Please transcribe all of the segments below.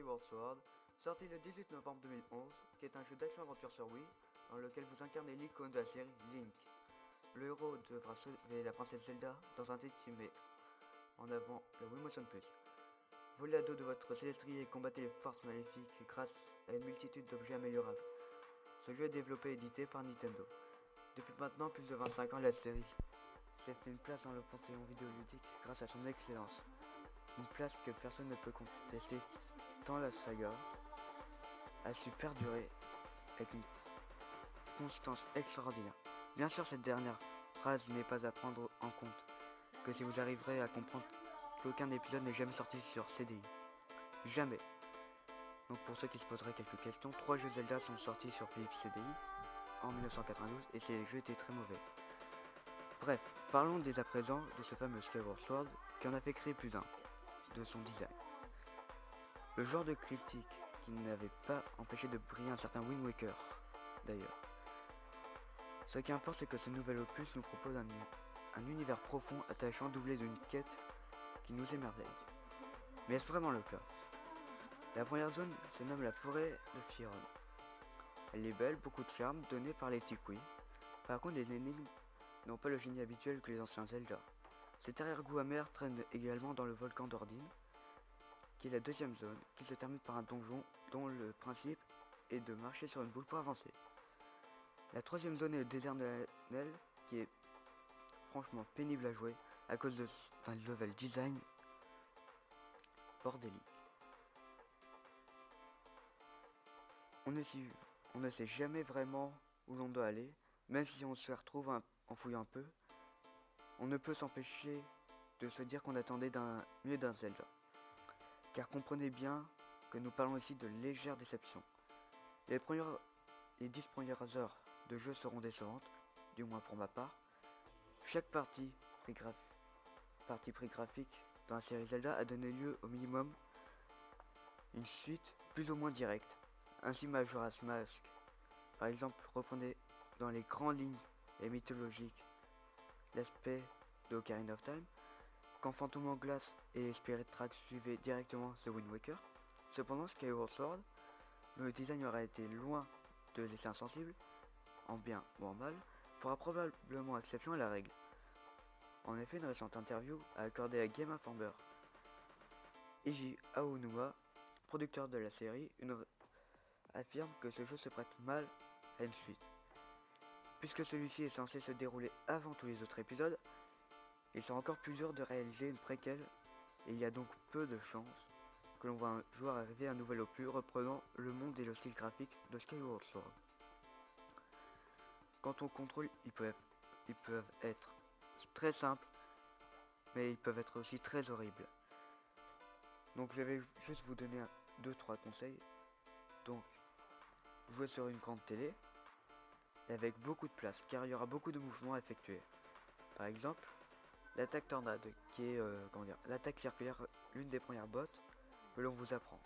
Skyward Sword, sorti le 18 novembre 2011, qui est un jeu d'action-aventure sur Wii, dans lequel vous incarnez l'icône de la série Link. Le héros devra sauver la princesse Zelda dans un titre qui met en avant le Wii Motion Plus. Volez à dos de votre céléstrier et combattez les forces maléfiques grâce à une multitude d'objets améliorables. Ce jeu est développé et édité par Nintendo. Depuis maintenant plus de 25 ans, la série s'est fait une place dans le panthéon vidéoludique grâce à son excellence. Une place que personne ne peut contester tant la saga a su perdurer avec une constance extraordinaire. Bien sûr, cette dernière phrase n'est pas à prendre en compte, que si vous arriverez à comprendre qu'aucun épisode n'est jamais sorti sur CDI. Jamais. Donc pour ceux qui se poseraient quelques questions, 3 jeux Zelda sont sortis sur Philips CDI en 1992 et ces jeux étaient très mauvais. Bref, parlons dès à présent de ce fameux Skyward Sword qui en a fait créer plus d'un, de son design. Le genre de critique qui n'avait pas empêché de briller un certain Wind Waker, d'ailleurs. Ce qui importe, c'est que ce nouvel opus nous propose un univers profond, attachant, doublé d'une quête qui nous émerveille. Mais est-ce vraiment le cas? La première zone se nomme la forêt de Firon. Elle est belle, beaucoup de charme, donné par les Tikwi. Par contre, les énigmes n'ont pas le génie habituel que les anciens Zelda. Cet arrière-goût amer traîne également dans le volcan d'Ordine, qui est la deuxième zone, qui se termine par un donjon dont le principe est de marcher sur une boule pour avancer. La troisième zone est le désert de la Nel, qui est franchement pénible à jouer à cause d'un level design bordélique. On ne sait jamais vraiment où l'on doit aller, même si on se retrouve en fouillant un peu, on ne peut s'empêcher de se dire qu'on attendait mieux d'un Zelda. Car comprenez bien que nous parlons ici de légère déception. Les 10 premières heures de jeu seront décevantes, du moins pour ma part. Chaque partie pré-graphique dans la série Zelda a donné lieu au minimum une suite plus ou moins directe. Ainsi Majora's Mask, par exemple, reprenait dans les grandes lignes et mythologiques l'aspect de Ocarina of Time, quand Phantom Hourglass et Spirit Tracks suivaient directement The Wind Waker. Cependant, Skyward Sword, le design aura été loin de laisser insensible, en bien ou en mal, fera probablement exception à la règle. En effet, une récente interview a accordé à Game Informer Eiji Aonuma, producteur de la série, affirme que ce jeu se prête mal à une suite. Puisque celui-ci est censé se dérouler avant tous les autres épisodes, il sera encore plus dur de réaliser une préquelle et il y a donc peu de chances que l'on voit un joueur arriver à un nouvel opus reprenant le monde et le style graphique de Skyward Sword. Quant au contrôle, ils peuvent être très simples, mais ils peuvent être aussi très horribles. Donc je vais juste vous donner 2-3 conseils. Donc, jouer sur une grande télé, et avec beaucoup de place, car il y aura beaucoup de mouvements à effectuer. Par exemple, l'attaque tornade, qui est l'attaque circulaire, l'une des premières bottes que l'on vous apprend.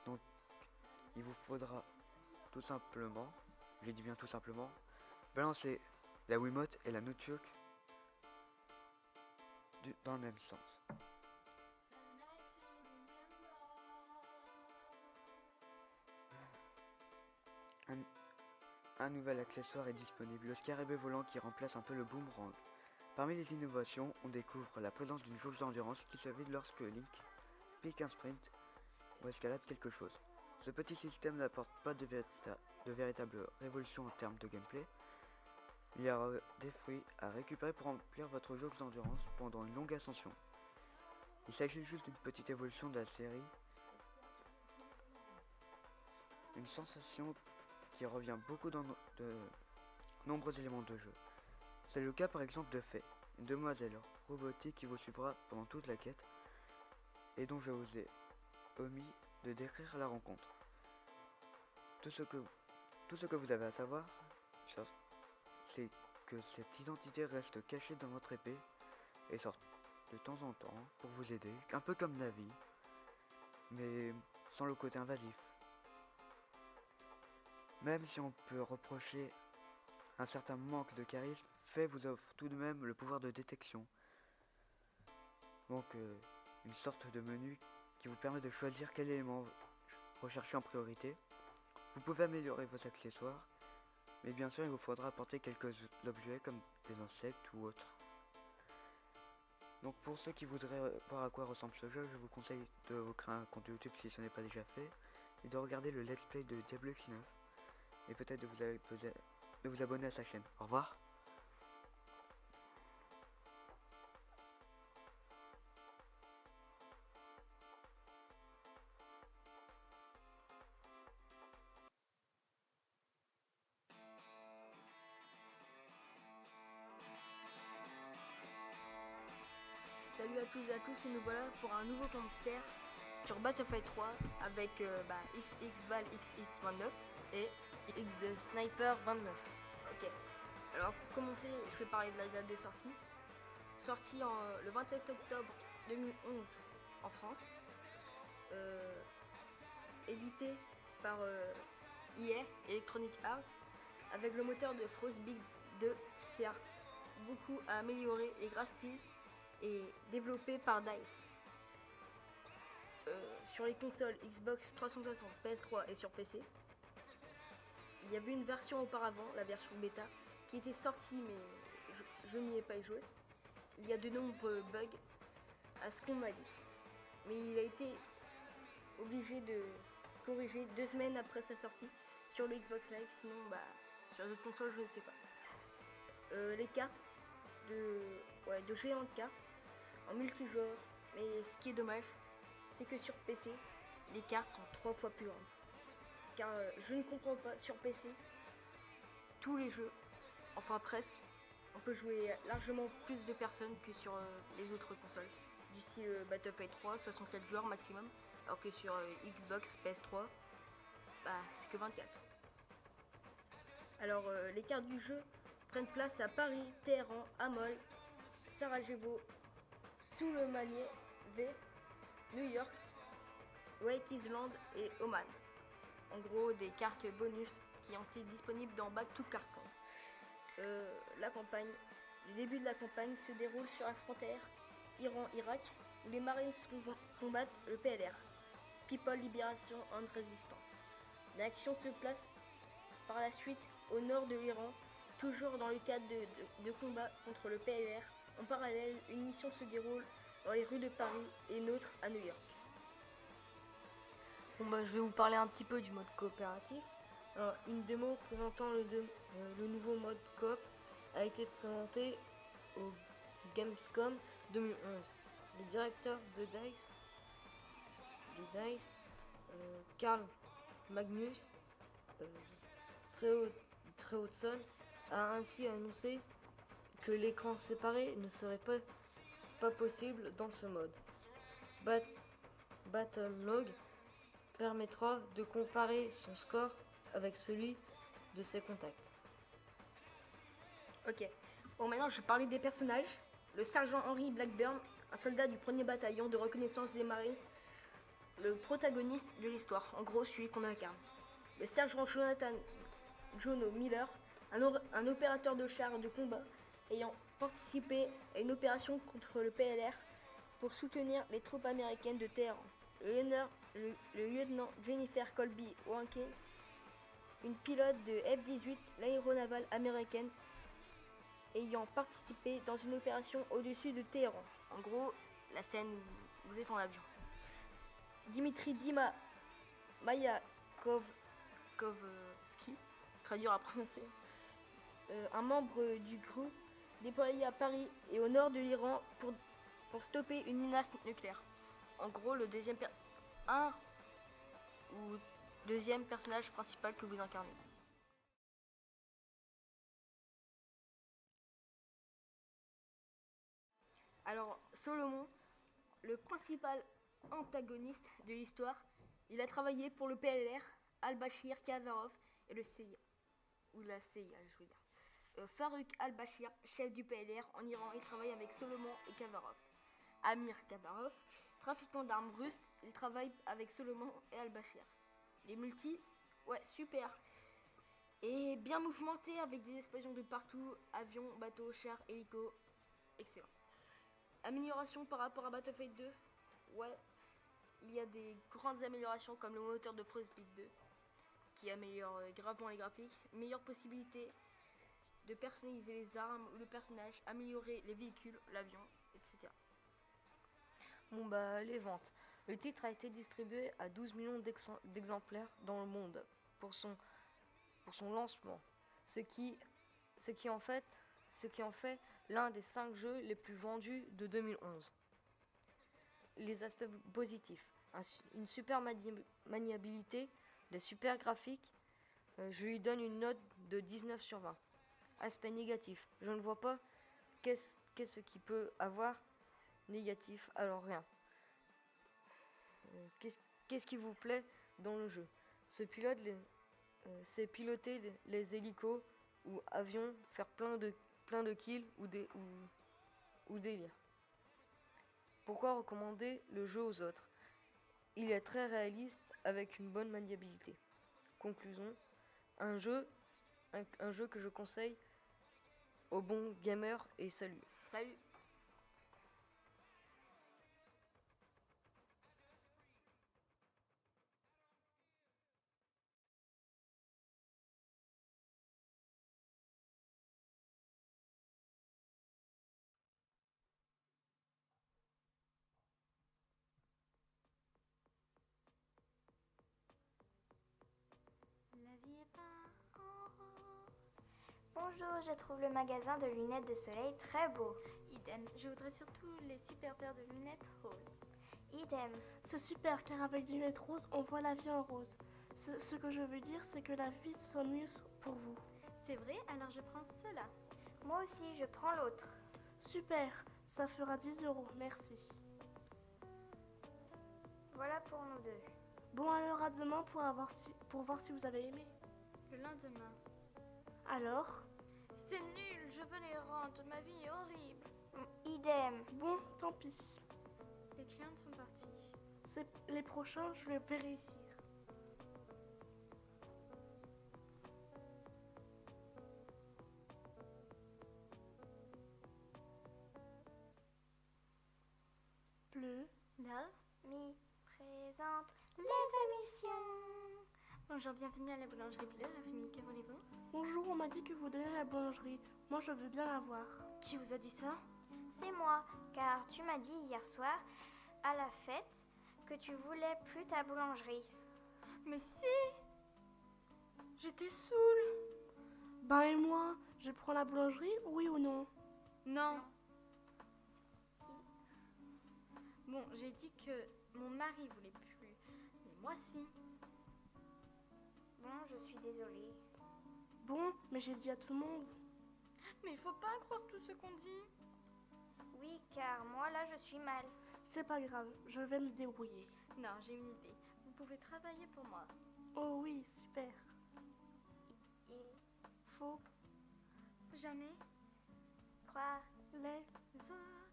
Donc, il vous faudra tout simplement, j'ai dit bien tout simplement, balancer la Wiimote et la Nunchuk dans le même sens. Un nouvel accessoire est disponible, le scarabée volant qui remplace un peu le boomerang. Parmi les innovations, on découvre la présence d'une jauge d'endurance qui se vide lorsque Link pique un sprint ou escalade quelque chose. Ce petit système n'apporte pas de véritable révolution en termes de gameplay. Il y aura des fruits à récupérer pour remplir votre jauge d'endurance pendant une longue ascension. Il s'agit juste d'une petite évolution de la série, une sensation qui revient beaucoup dans de nombreux éléments de jeu. C'est le cas par exemple de Faye, une demoiselle robotique qui vous suivra pendant toute la quête et dont je vous ai omis de décrire la rencontre. Tout ce que vous avez à savoir, c'est que cette identité reste cachée dans votre épée et sort de temps en temps pour vous aider, un peu comme Navi, mais sans le côté invasif. Même si on peut reprocher un certain manque de charisme, Faye vous offre tout de même le pouvoir de détection. Donc une sorte de menu qui vous permet de choisir quel élément rechercher en priorité. Vous pouvez améliorer vos accessoires, mais bien sûr il vous faudra apporter quelques objets comme des insectes ou autres. Donc pour ceux qui voudraient voir à quoi ressemble ce jeu, je vous conseille de vous créer un compte YouTube si ce n'est pas déjà fait, et de regarder le let's play de Diablo X9, et peut-être de vous abonner à sa chaîne. Au revoir. Salut à tous et à tous, et nous voilà pour un nouveau commentaire sur Battlefield 3 avec XX Val XX29 et X Sniper 29. Ok, alors pour commencer, je vais parler de la date de sortie. Sortie le 27 octobre 2011 en France, édité par EA, Electronic Arts, avec le moteur de Frostbite 2 qui sert beaucoup à améliorer les graphismes et développé par DICE. Sur les consoles Xbox 360, PS3 et sur PC. Il y avait une version auparavant, la version bêta, qui était sortie mais je n'y ai pas joué. Il y a de nombreux bugs à ce qu'on m'a dit. Mais il a été obligé de corriger 2 semaines après sa sortie sur le Xbox Live, sinon sur d'autres consoles je ne sais pas. Les cartes de géantes cartes en multijoueur, mais ce qui est dommage, c'est que sur PC, les cartes sont 3 fois plus grandes. Car je ne comprends pas, sur PC, tous les jeux, enfin presque, on peut jouer largement plus de personnes que sur les autres consoles. Du style Battlefield 3, 64 joueurs maximum, alors que sur Xbox, PS3, c'est que 24. Alors les cartes du jeu prennent place à Paris, Téhéran, Amol, Sarajevo, Sulemaniye, New York, Wake Island et Oman. En gros, des cartes bonus qui ont été disponibles dans Back to Kharkov. Le début de la campagne se déroule sur la frontière Iran-Irak, où les Marines combattent le PLR, People Liberation and Resistance. L'action se place par la suite au nord de l'Iran, toujours dans le cadre de combats contre le PLR. En parallèle, une mission se déroule dans les rues de Paris et une autre à New York. Bon je vais vous parler un petit peu du mode coopératif. Alors, une démo présentant le nouveau mode coop a été présentée au Gamescom 2011. Le directeur de DICE, Karl Magnus Trehodson, a ainsi annoncé que l'écran séparé ne serait pas possible dans ce mode. Battlelog permettra de comparer son score avec celui de ses contacts. Ok, bon maintenant je vais parler des personnages. Le sergent Henry Blackburn, un soldat du 1er bataillon de reconnaissance des Marines, le protagoniste de l'histoire, en gros celui qu'on incarne. Le sergent Jonathan Jono Miller, un opérateur de chars de combat ayant participé à une opération contre le PLR pour soutenir les troupes américaines de Téhéran. Le lieutenant Jennifer Colby Watkins, une pilote de F-18, l'aéronavale américaine, ayant participé dans une opération au-dessus de Téhéran. En gros, la scène où vous êtes en avion. Dimitri Mayakovsky, très dur à prononcer, un membre du groupe déployé à Paris et au nord de l'Iran pour stopper une menace nucléaire. En gros, le deuxième personnage principal que vous incarnez. Alors, Solomon, le principal antagoniste de l'histoire, il a travaillé pour le PLR, Al-Bashir, Kavarov et le CIA. Ou la CIA, je veux dire. Farouk Al-Bashir, chef du PLR en Iran, il travaille avec Solomon et Kavarov. Amir Kavarov, trafiquant d'armes russes, il travaille avec Solomon et Al-Bashir. Les multis, ouais, super. Et bien mouvementés avec des explosions de partout, avions, bateaux, chars, hélicos, excellent. Amélioration par rapport à Battlefield 2, ouais, il y a des grandes améliorations comme le moteur de Frostbite 2 qui améliore gravement les graphiques, meilleure possibilité de personnaliser les armes ou le personnage, améliorer les véhicules, l'avion, etc. Bon bah les ventes. Le titre a été distribué à 12 millions d'exemplaires dans le monde pour son lancement, ce qui en fait l'un des 5 jeux les plus vendus de 2011. Les aspects positifs, une super maniabilité, des super graphiques, je lui donne une note de 19 sur 20. Aspect négatif, je ne vois pas qu'est-ce qui peut avoir négatif, alors rien. Qu'est-ce qui vous plaît dans le jeu? C'est piloter les hélicos ou avions, faire plein de kills ou délire. Pourquoi recommander le jeu aux autres? Il est très réaliste avec une bonne maniabilité. Conclusion, un jeu que je conseille aux bons gamers et salut. Salut. La vie est pas en rose. Bonjour, je trouve le magasin de lunettes de soleil très beau. Idem, je voudrais surtout les super paires de lunettes roses. Idem. C'est super car avec des lunettes roses, on voit la vie en rose. Ce que je veux dire, c'est que la vie soit mieux pour vous. C'est vrai, alors je prends cela. Moi aussi, je prends l'autre. Super, ça fera 10 €, merci. Voilà pour nous deux. Bon alors à demain pour voir si vous avez aimé. Le lendemain. Alors? C'est nul, je veux les rendre, ma vie est horrible. Idem. Bon, tant pis. Les clients sont partis. Les prochains, je vais réussir. Bleu. Love. Mi présente les émissions. Bonjour, bienvenue à la boulangerie bleue, la famille, que voulez-vous? Bonjour, on m'a dit que vous donnez la boulangerie. Moi, je veux bien la voir. Qui vous a dit ça? C'est moi, car tu m'as dit hier soir à la fête que tu voulais plus ta boulangerie. Mais si! J'étais saoule. Ben et moi, je prends la boulangerie, oui ou non? Non. Bon, j'ai dit que mon mari voulait plus, mais moi si. Bon, je suis désolée. Bon, mais j'ai dit à tout le monde. Mais il faut pas croire tout ce qu'on dit. Oui, car moi là je suis mal. C'est pas grave, je vais me débrouiller. Non, j'ai une idée. Vous pouvez travailler pour moi. Oh oui, super. Il Faut Jamais croire les autres.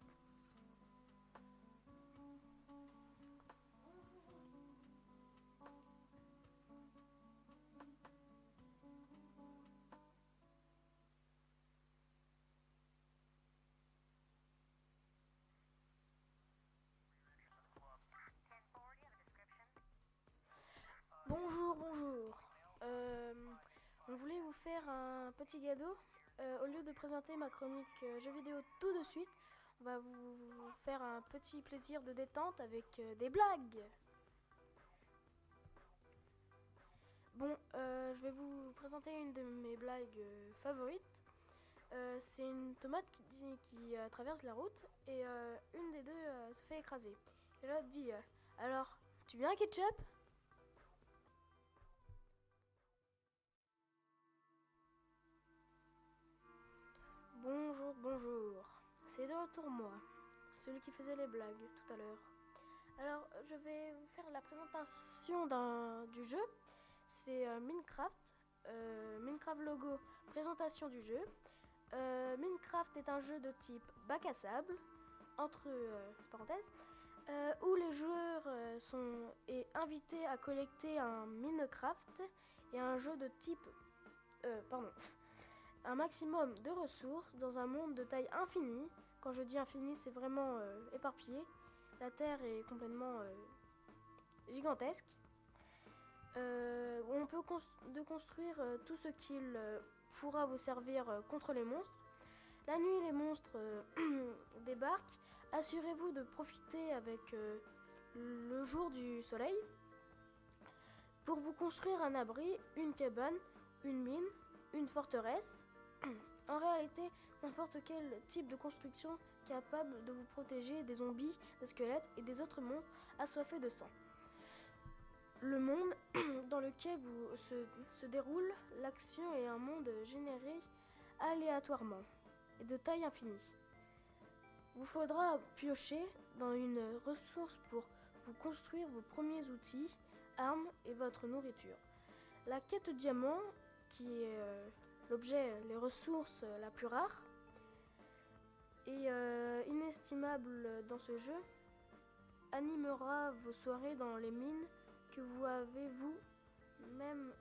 Bonjour, bonjour. On voulait vous faire un petit cadeau. Au lieu de présenter ma chronique jeux vidéo tout de suite, on va vous faire un petit plaisir de détente avec des blagues. Bon, je vais vous présenter une de mes blagues favorites. C'est une tomate qui traverse la route et une des deux se fait écraser. Et l'autre dit alors, tu veux un ketchup? Bonjour, bonjour. C'est de retour moi, celui qui faisait les blagues tout à l'heure. Alors, je vais vous faire la présentation du jeu. C'est Minecraft. Minecraft logo, présentation du jeu. Minecraft est un jeu de type bac à sable, entre parenthèses, où les joueurs sont invités à collecter un Minecraft et un jeu de type... un maximum de ressources dans un monde de taille infinie. Quand je dis infini, c'est vraiment éparpillé. La Terre est complètement gigantesque. On peut construire tout ce qu'il pourra vous servir contre les monstres. La nuit, les monstres débarquent. Assurez-vous de profiter avec le jour du soleil pour vous construire un abri, une cabane, une mine, une forteresse. En réalité, n'importe quel type de construction capable de vous protéger des zombies, des squelettes et des autres monstres assoiffés de sang. Le monde dans lequel se déroule l'action est un monde généré aléatoirement et de taille infinie. Vous faudra piocher dans une ressource pour vous construire vos premiers outils, armes et votre nourriture. La quête diamant, qui est l'objet, les ressources la plus rare, et inestimable dans ce jeu, animera vos soirées dans les mines que vous avez vous-même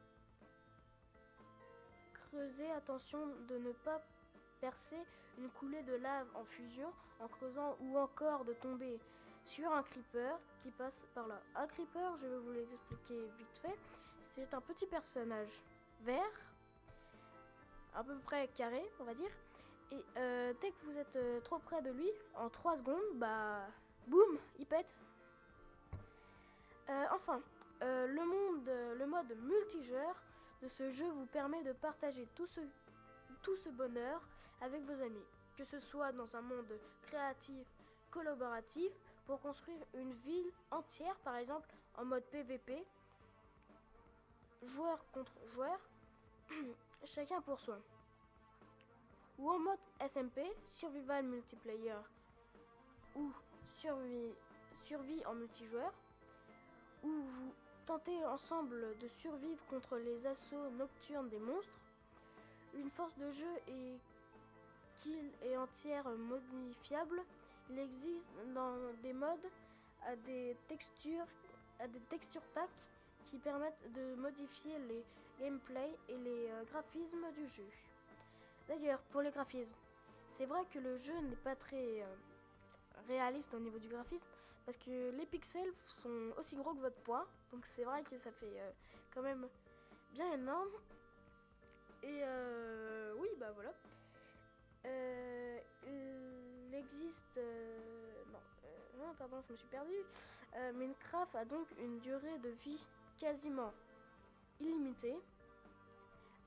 creusé. Attention de ne pas percer une coulée de lave en fusion en creusant ou encore de tomber sur un creeper qui passe par là. Un creeper, je vais vous l'expliquer vite fait, c'est un petit personnage vert, à peu près carré on va dire, et dès que vous êtes trop près de lui, en 3 secondes, bah boum, il pète. Enfin, le mode multijoueur de ce jeu vous permet de partager tout ce bonheur avec vos amis, que ce soit dans un monde créatif, collaboratif, pour construire une ville entière, par exemple en mode PVP, joueur contre joueur, chacun pour soi, ou en mode SMP, Survival Multiplayer, ou survie en multijoueur, où vous tentez ensemble de survivre contre les assauts nocturnes des monstres. Une force de jeu est entière modifiable. Il existe dans des modes à des textures packs qui permettent de modifier les gameplays et les graphismes du jeu. D'ailleurs, pour les graphismes, c'est vrai que le jeu n'est pas très réaliste au niveau du graphisme, parce que les pixels sont aussi gros que votre poing, donc c'est vrai que ça fait quand même bien énorme. Et oui, bah voilà. Il existe... non, pardon, je me suis perdue. Minecraft a donc une durée de vie quasiment illimitée.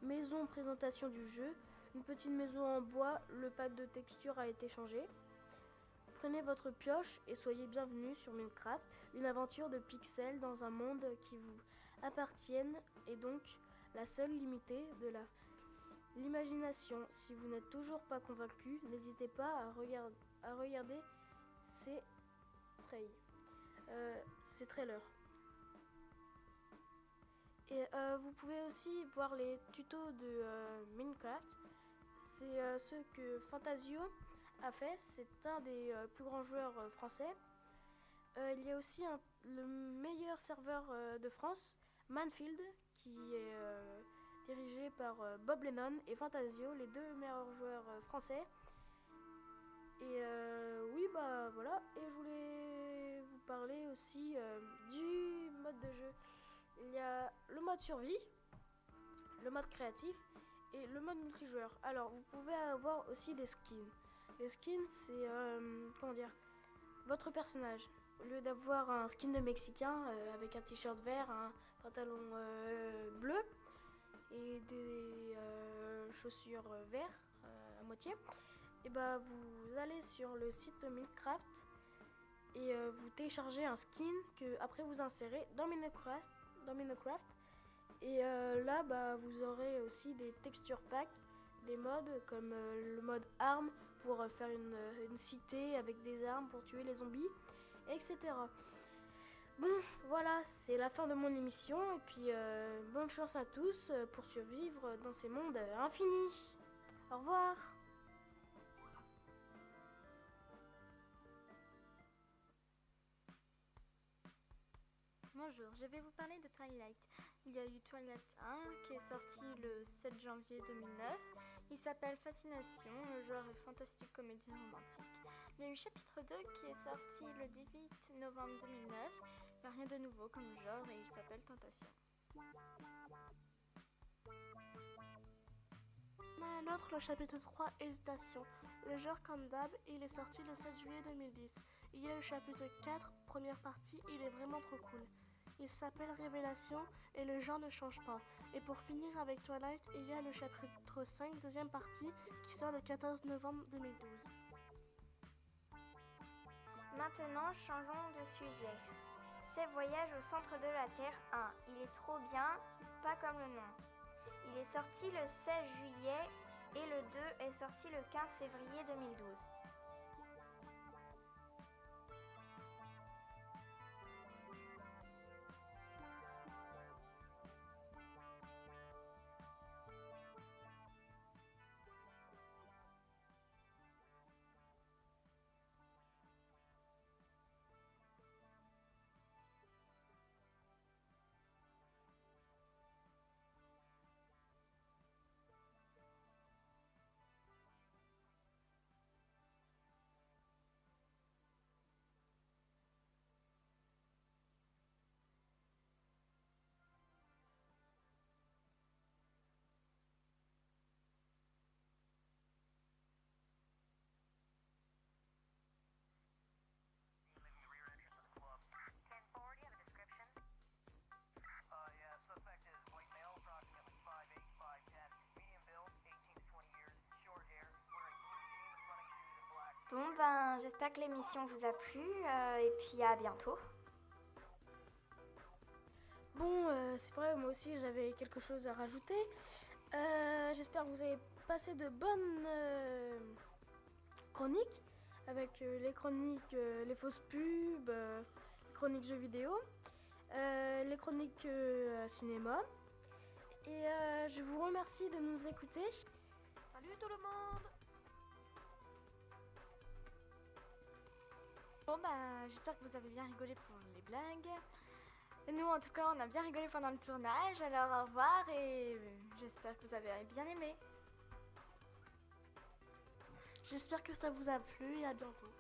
Maison, présentation du jeu. Une petite maison en bois, le pack de texture a été changé. Prenez votre pioche et soyez bienvenus sur Minecraft, une aventure de pixels dans un monde qui vous appartienne et donc la seule limitée de l'imagination. Si vous n'êtes toujours pas convaincu, n'hésitez pas à regarder ces trailers. Et vous pouvez aussi voir les tutos de Minecraft. C'est ce que Fantasio a fait, c'est un des plus grands joueurs français. Il y a aussi le meilleur serveur de France, Manfield, qui est dirigé par Bob Lennon et Fantasio, les deux meilleurs joueurs français. Et oui, bah voilà. Et je voulais vous parler aussi du mode de jeu. Il y a le mode survie, le mode créatif et le mode multijoueur. Alors, vous pouvez avoir aussi des skins. Les skins, c'est, comment dire, votre personnage. Au lieu d'avoir un skin de Mexicain avec un t-shirt vert, un pantalon bleu et des chaussures vertes à moitié, et bah vous allez sur le site de Minecraft et vous téléchargez un skin que après vous insérez dans Minecraft. Et là, bah, vous aurez aussi des texture packs, des modes comme le mode arme pour faire une cité avec des armes pour tuer les zombies, etc. Bon, voilà, c'est la fin de mon émission. Et puis, bonne chance à tous pour survivre dans ces mondes infinis. Au revoir. Bonjour, je vais vous parler de Twilight. Il y a eu Twilight 1 qui est sorti le 7 janvier 2009. Il s'appelle Fascination, le genre est fantastique comédie romantique. Il y a eu chapitre 2 qui est sorti le 18 novembre 2009. Il n'y a rien de nouveau comme genre et il s'appelle Tentation. On a un autre, le chapitre 3, Hésitation. Le genre comme d'hab, il est sorti le 7 juillet 2010. Il y a le chapitre 4, première partie, il est vraiment trop cool. Il s'appelle Révélation et le genre ne change pas. Et pour finir avec Twilight, il y a le chapitre 5, deuxième partie, qui sort le 14 novembre 2012. Maintenant, changeons de sujet. C'est Voyage au centre de la Terre 1. Il est trop bien, pas comme le nom. Il est sorti le 16 juillet et le 2 est sorti le 15 février 2012. Bon ben, j'espère que l'émission vous a plu et puis à bientôt. Bon, c'est vrai, moi aussi j'avais quelque chose à rajouter. J'espère que vous avez passé de bonnes chroniques, avec les chroniques, les fausses pubs, les chroniques jeux vidéo, les chroniques cinéma. Et je vous remercie de nous écouter. Salut tout le monde! Bon bah j'espère que vous avez bien rigolé pour les blagues. Et nous en tout cas on a bien rigolé pendant le tournage, alors au revoir et j'espère que vous avez bien aimé. J'espère que ça vous a plu et à bientôt.